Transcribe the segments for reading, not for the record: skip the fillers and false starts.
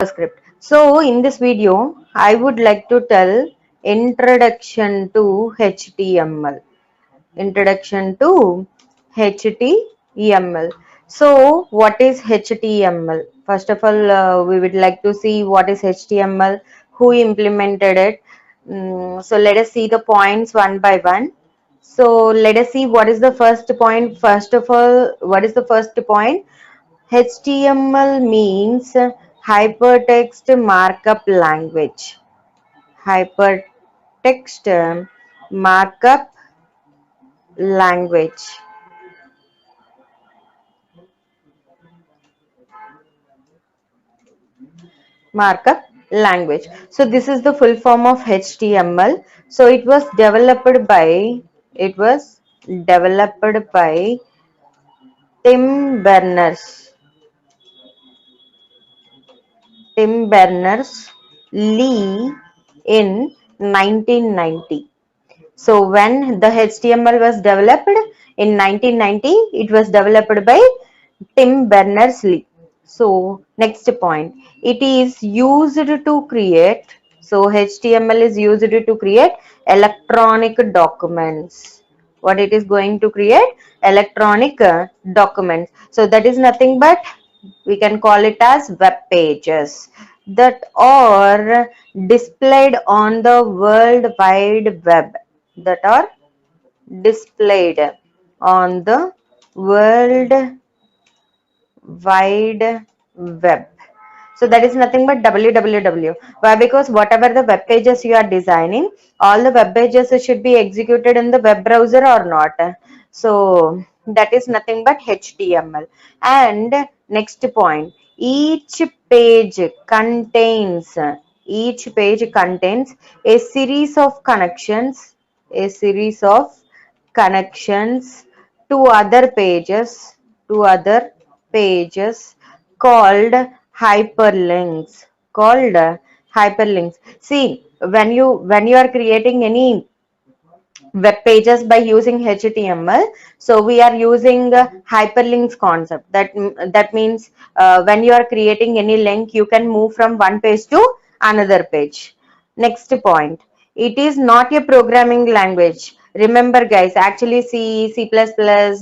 JavaScript. So in this video, I would like to tell introduction to HTML. Introduction to HTML. So what is HTML? First of all, we would like to see what is HTML, who implemented it. So let us see the points one by one. So let us see what is the first point. First of all, what is the first point? HTML means hypertext markup language. Hypertext markup language. Markup language. So this is the full form of HTML. So it was developed by Tim Berners Tim Berners-Lee in 1990. So when the HTML was developed in 1990, it was developed by Tim Berners-Lee. So next point, it is used to create. So HTML is used to create electronic documents. What it is going to create? Electronic documents. So that is nothing but we can call it as web pages that are displayed on the World Wide Web. That are displayed on the World Wide Web. So that is nothing but www. Why? Because whatever the web pages you are designing, all the web pages should be executed in the web browser or not. So that is nothing but HTML. And next point, each page contains a series of connections, a series of connections to other pages called hyperlinks. See, when you are creating any web pages by using HTML, so we are using hyperlinks concept. That means when you are creating any link, you can move from one page to another page. Next point, it is not a programming language. Remember guys, actually C++,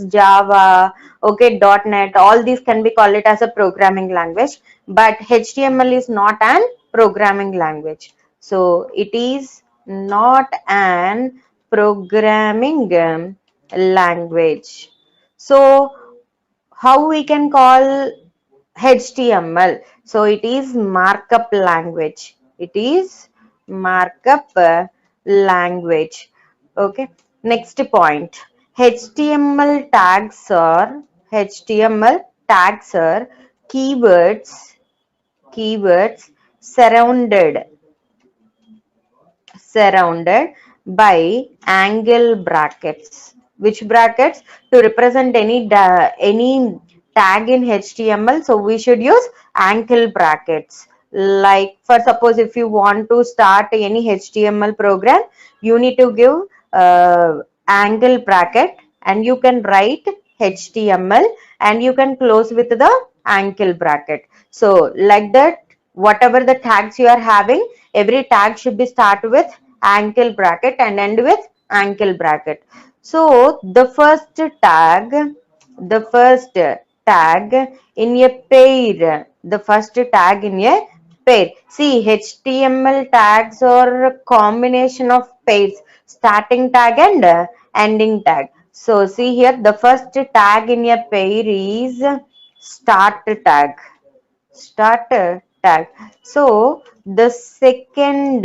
Java, okay, .NET, all these can be called it as a programming language, but HTML is not an programming language. So it is not an programming language. So how we can call HTML? So it is markup language. It is markup language. Okay. Next point. HTML tags are keywords surrounded by angle brackets. Which brackets? To represent any tag in HTML, so we should use angle brackets. Like for suppose if you want to start any HTML program, you need to give angle bracket and you can write HTML and you can close with the angle bracket. So like that, whatever the tags you are having, every tag should be start with angle bracket and end with angle bracket. So the first tag in a pair, see, HTML tags are a combination of pairs, starting tag and ending tag. So see here, the first tag in a pair is start tag. So the second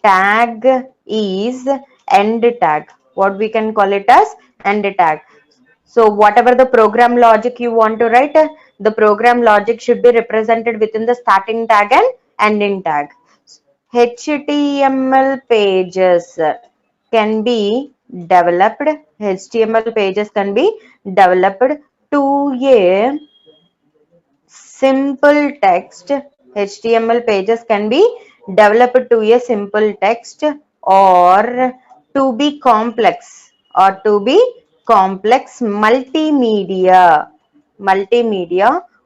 tag is end tag. What we can call it as end tag. So whatever the program logic you want to write, the program logic should be represented within the starting tag and ending tag. HTML pages can be developed. HTML pages can be developed to a simple text. HTML pages can be developed to a simple text or to be complex multimedia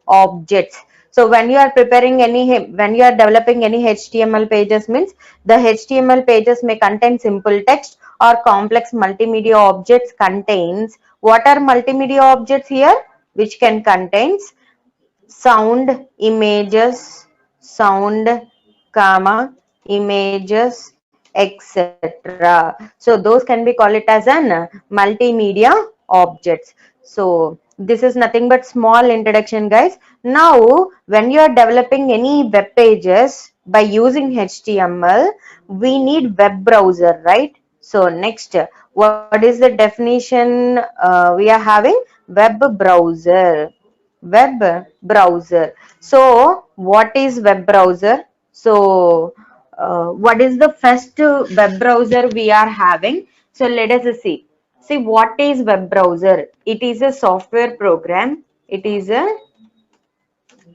objects. So when you are preparing when you are developing any HTML pages means the HTML pages may contain simple text or complex multimedia objects contains. What are multimedia objects here? Which can contains sound, images, sound, comma, images, etc. So those can be called it as an multimedia objects. So this is nothing but small introduction, guys. Now when you are developing any web pages by using HTML, we need web browser, right? So next, what is the definition we are having? Web browser. Web browser. So what is web browser? So what is the first web browser we are having? So let us see what is web browser. It is a software program. It is a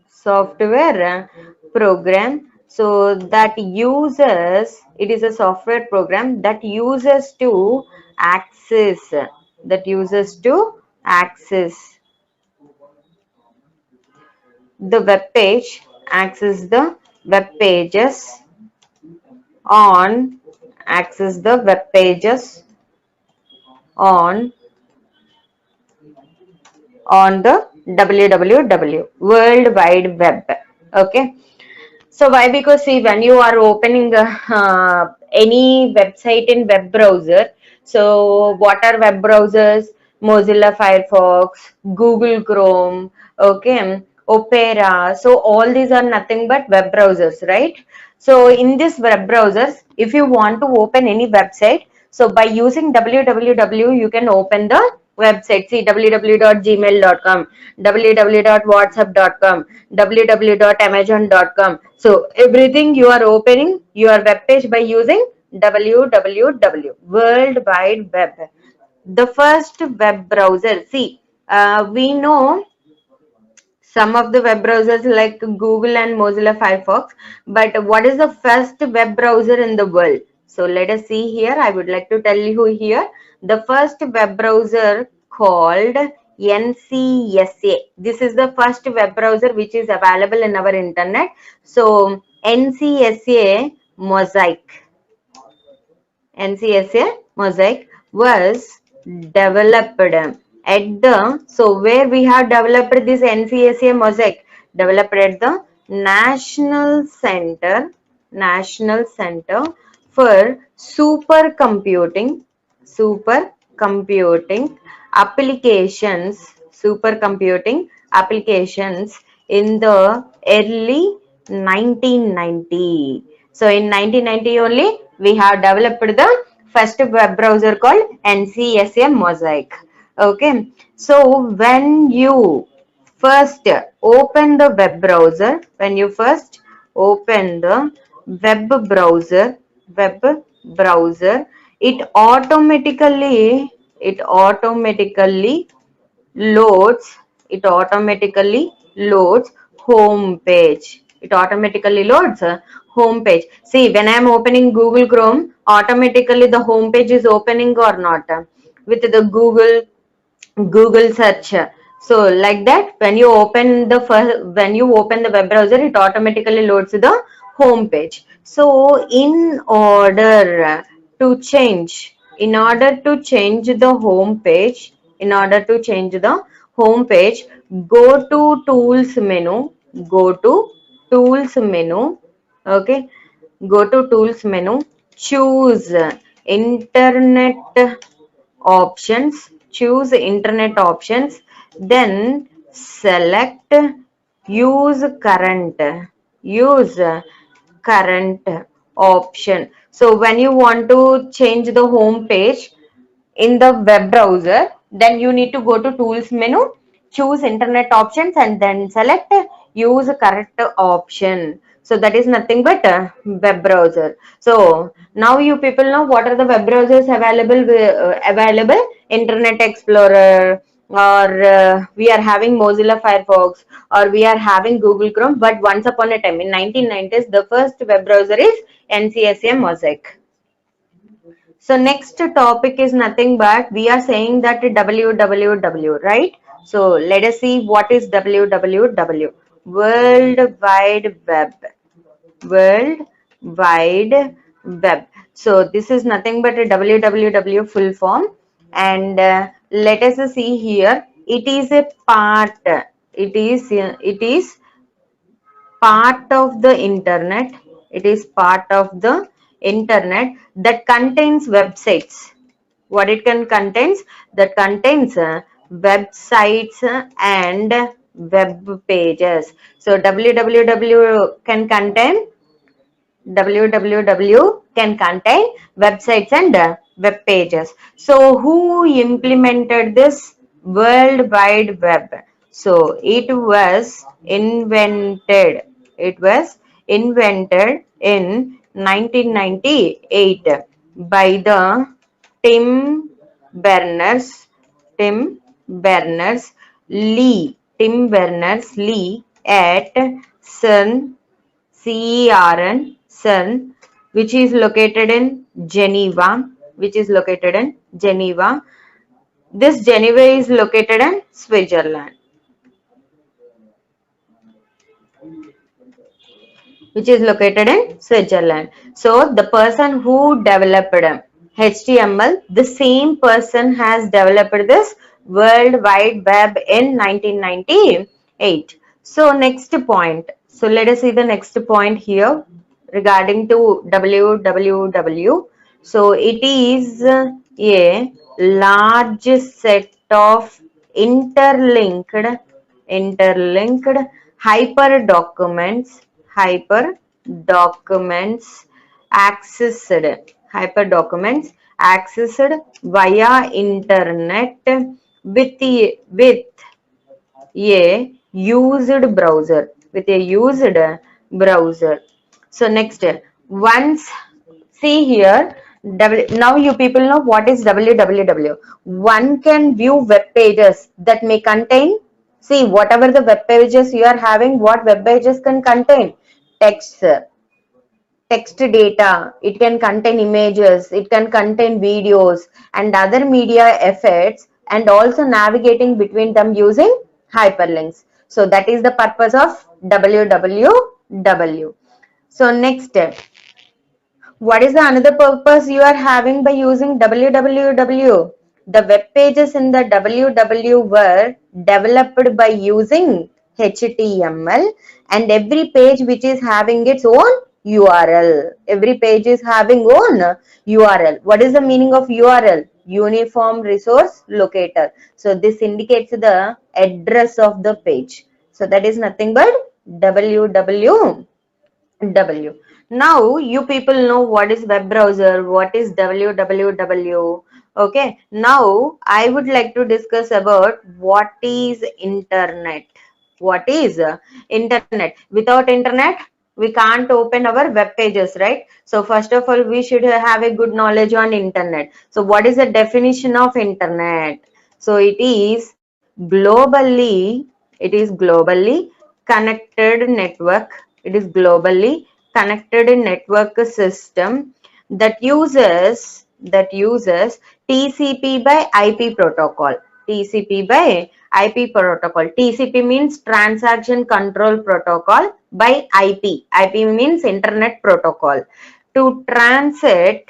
software program, so that uses, it is a software program that uses to access, that uses to access the web page, access the web pages on, access the web pages on the www world wide web. Okay. So why? Because see, when you are opening any website in web browser, so what are web browsers? Mozilla Firefox, Google Chrome, okay, Opera. So all these are nothing but web browsers, right? So in this web browsers, if you want to open any website, so by using www, you can open the website. See, www.gmail.com, www.whatsapp.com, www.amazon.com. So everything you are opening your web page by using www, World Wide Web. The first web browser. See, we know some of the web browsers like Google and Mozilla Firefox, but what is the first web browser in the world? So let us see here. I would like to tell you here the first web browser called NCSA. This is the first web browser which is available in our internet. So NCSA Mosaic. NCSA Mosaic was developed at the, so where we have developed this NCSA Mosaic, developed at the National Center for Supercomputing Supercomputing applications in the early 1990. So in 1990 only we have developed the first web browser called NCSA Mosaic. Okay. So when you first open the web browser, when you first open the web browser, it automatically loads, it automatically loads home page. It automatically loads home page. See, when I am opening Google Chrome, automatically the home page is opening or not with the Google search. So like that, when you open the web browser, it automatically loads the home page. So in order to change the home page, go to tools menu, okay, go to tools menu, choose internet options, then select use use current option. So when you want to change the home page in the web browser, then you need to go to tools menu, choose internet options, and then select use correct option. So that is nothing but web browser. So now you people know what are the web browsers available. Internet Explorer, or we are having Mozilla Firefox, or we are having Google Chrome. But once upon a time in 1990s, the first web browser is NCSA Mosaic. So next topic is nothing but we are saying that www, right? So let us see what is www. World Wide Web. World Wide Web. So this is nothing but a www full form, and let us see here. It is a part. It is part of the internet. It is part of the internet that contains websites. What it can contains? That contains websites and web pages. So www can contain www can contain websites and web pages. So who implemented this World Wide Web? So it was invented. It was invented in 1998 by the Tim Berners Tim Tim Berners-Lee at CERN CERN, which is located in Geneva, This Geneva is located in Switzerland. So the person who developed HTML, the same person has developed this World Wide Web in 1998. So next point. So let us see the next point here regarding to www. So it is a large set of interlinked hyper documents accessed via internet with a used browser. So next, once see here, now you people know what is www. One can view web pages that may contain, see whatever the web pages you are having, what web pages can contain? Text data, it can contain images, it can contain videos and other media effects, and also navigating between them using hyperlinks. So that is the purpose of www. So next, what is the another purpose you are having by using www? The web pages in the www were developed by using HTML, and every page which is having its own URL. Every page is having own URL. What is the meaning of URL? Uniform Resource Locator. So this indicates the address of the page. So that is nothing but www. Now you people know what is web browser, what is www. Okay, now I would like to discuss about what is internet. What is internet? Without internet, we can't open our web pages, right? So first of all, we should have a good knowledge on internet. So what is the definition of internet? So it is globally connected network. It is globally connected network system that uses TCP by IP protocol. TCP by IP protocol. TCP means transaction control protocol by IP. IP means internet protocol. To transmit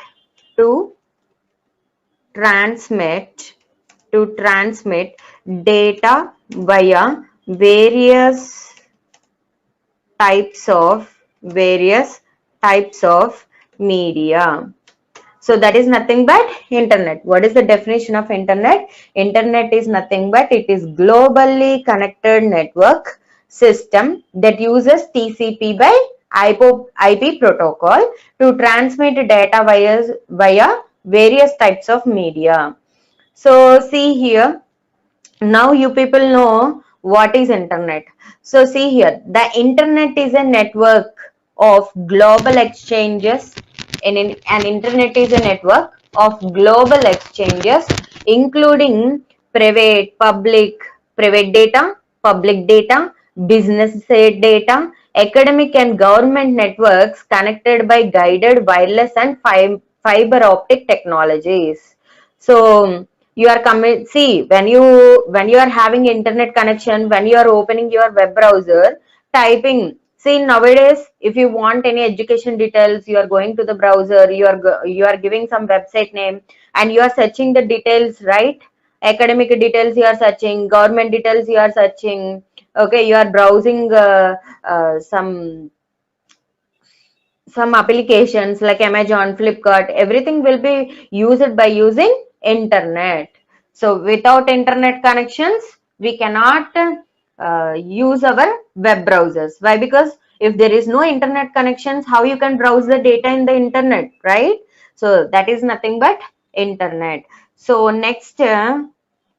data via various types of media. So that is nothing but internet. What is the definition of internet? Internet is nothing but it is globally connected network system that uses TCP by IP protocol to transmit data via various types of media. So see here, now you people know what is internet. So see here, the internet is a network of global exchanges. An internet is a network of global exchanges including private data, public data, business data, academic and government networks connected by guided wireless and fiber optic technologies. So you are coming, see, when you are having internet connection, when you are opening your web browser, typing. See, nowadays, if you want any education details, you are going to the browser, you are giving some website name, and you are searching the details, right? Academic details you are searching, government details you are searching. Okay, you are browsing some applications like Amazon, Flipkart, everything will be used by using internet. So without internet connections, we cannot use our web browsers. Why? Because if there is no internet connections, how you can browse the data in the internet, right? So that is nothing but internet. So next,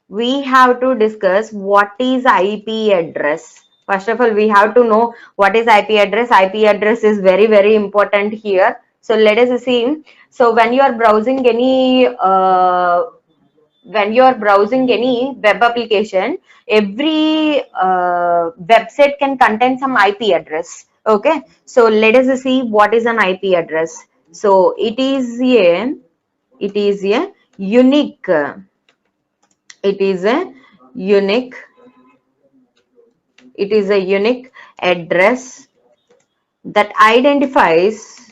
we have to discuss what is IP address. First of all, we have to know what is IP address. IP address is very, very important here. So let us see. So when you are browsing any web application, every website can contain some IP address. Okay. So let us see what is an IP address. So it is a unique. It is a unique it is a unique address that identifies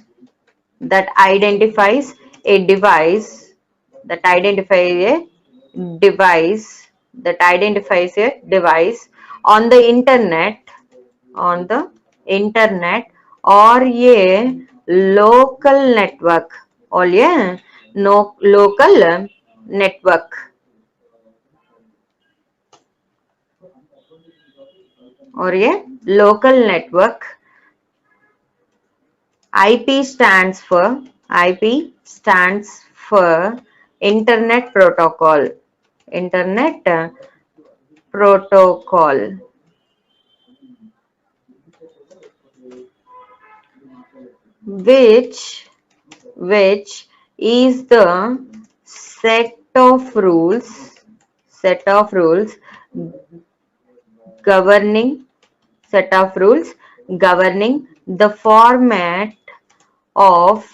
a device that identifies a device on the internet on the internet or a local network or a no local network or a local network. IP stands for Internet Protocol. Internet Protocol, which is the set of rules governing governing the of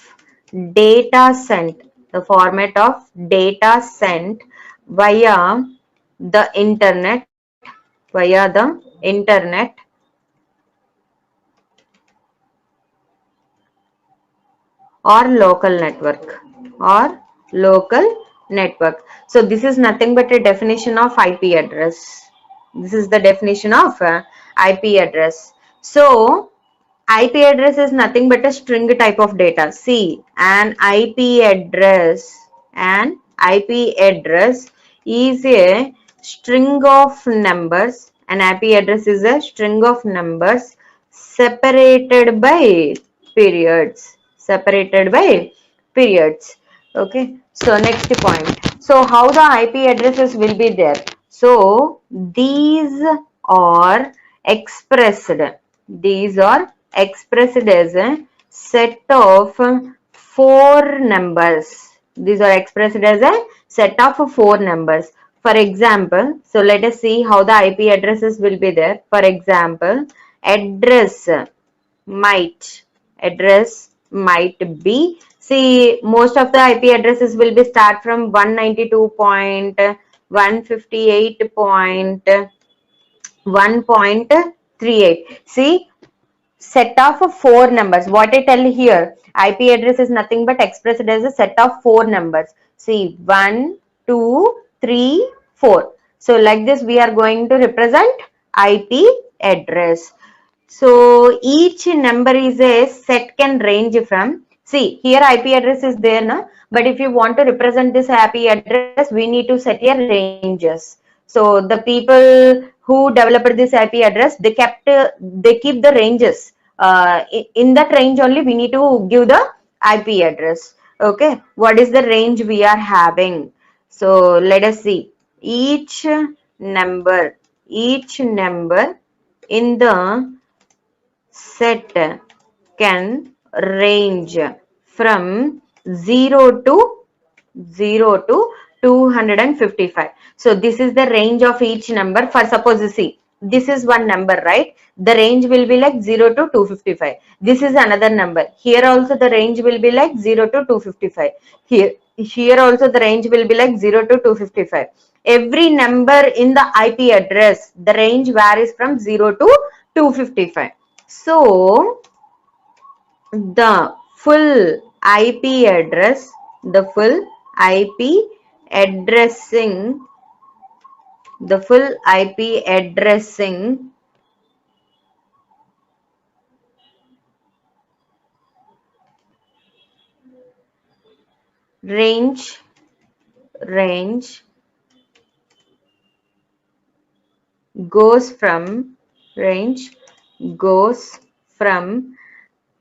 format of data sent via the internet or local network. So this is nothing but a definition of IP address. This is the definition of IP address. So IP address is nothing but a string type of data. See, an IP address is a string of numbers. An IP address is a string of numbers separated by periods. Okay. So next point. So how the IP addresses will be there? So these are expressed. These are expressed as a set of four numbers. These are expressed as a set of four numbers. For example, so let us see how the IP addresses will be there. For example, might address might be, see, most of the IP addresses will be start from 192.158.1.38. See, set of four numbers. What I tell here, IP address is nothing but expressed as a set of four numbers. See, 1, 2, 3, 4. So like this we are going to represent IP address. So each number is a set can range from, see here IP address is there now, but if you want to represent this IP address, we need to set a ranges. So the people who developed this IP address, they keep the ranges. In that range only we need to give the IP address. Okay, what is the range we are having? So let us see. Number, each number in the set can range from 0 to 255. So this is the range of each number. For suppose, see, this is one number, right? The range will be like 0 to 255. This is another number. Here also the range will be like 0 to 255. Here also the range will be like 0 to 255. Every number in the IP address, the range varies from 0 to 255. So the full IP address, the full IP addressing, the full IP addressing range range goes from range goes from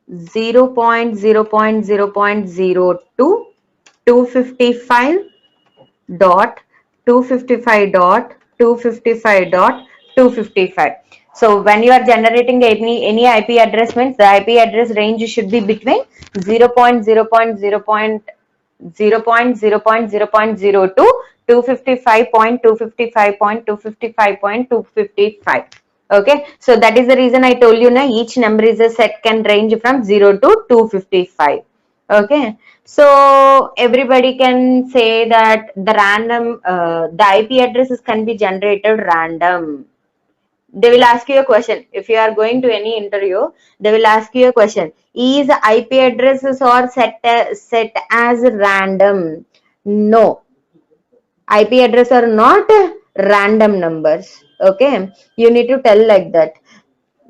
0.0.0.0 to 255 dot 255 dot 255 dot 255. So when you are generating any IP address, means the IP address range should be between 0.0.0.0.0.0.0 to 255.255.255.255. Okay, so that is the reason I told you now each number is a set can range from 0 to 255. Okay, so everybody can say that the random the IP addresses can be generated random. They will ask you a question. If you are going to any interview, they will ask you a question. Is IP addresses or set as random? No, IP address are not random numbers. Okay, you need to tell like that.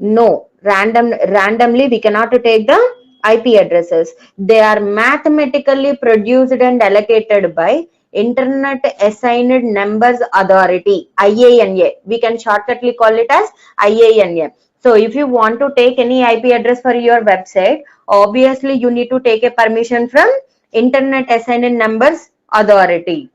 No, randomly we cannot take the IP addresses. They are mathematically produced and allocated by Internet Assigned Numbers Authority, IANA. We can shortcutly call it as IANA. So if you want to take any IP address for your website, obviously you need to take a permission from Internet Assigned Numbers Authority,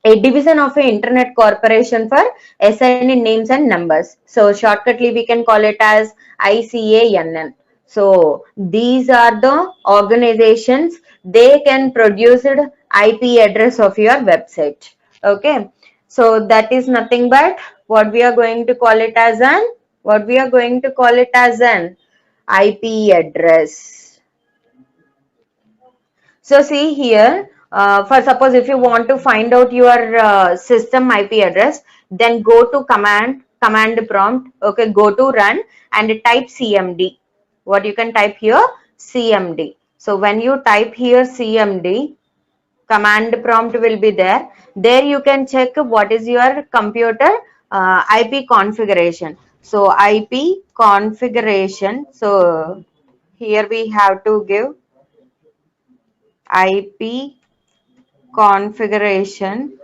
a division of an internet corporation for assigning names and numbers. So shortcutly we can call it as ICANN. So these are the organizations, they can produce IP address of your website. Okay, so that is nothing but what we are going to call it as an IP address. So see here, for suppose if you want to find out your system IP address, then go to command prompt. Okay, go to run and type CMD. What you can type here? CMD. So when you type here CMD, command prompt will be there. There you can check what is your computer IP configuration. So IP configuration. So here we have to give IP configuration.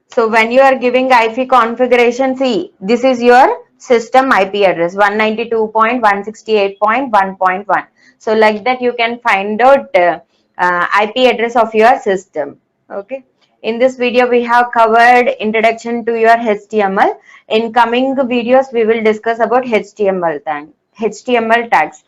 So when you are giving IP configuration, see, this is your system IP address 192.168.1.1. So like that you can find out IP address of your system. Okay. In this video we have covered introduction to your HTML. In coming videos we will discuss about HTML tags.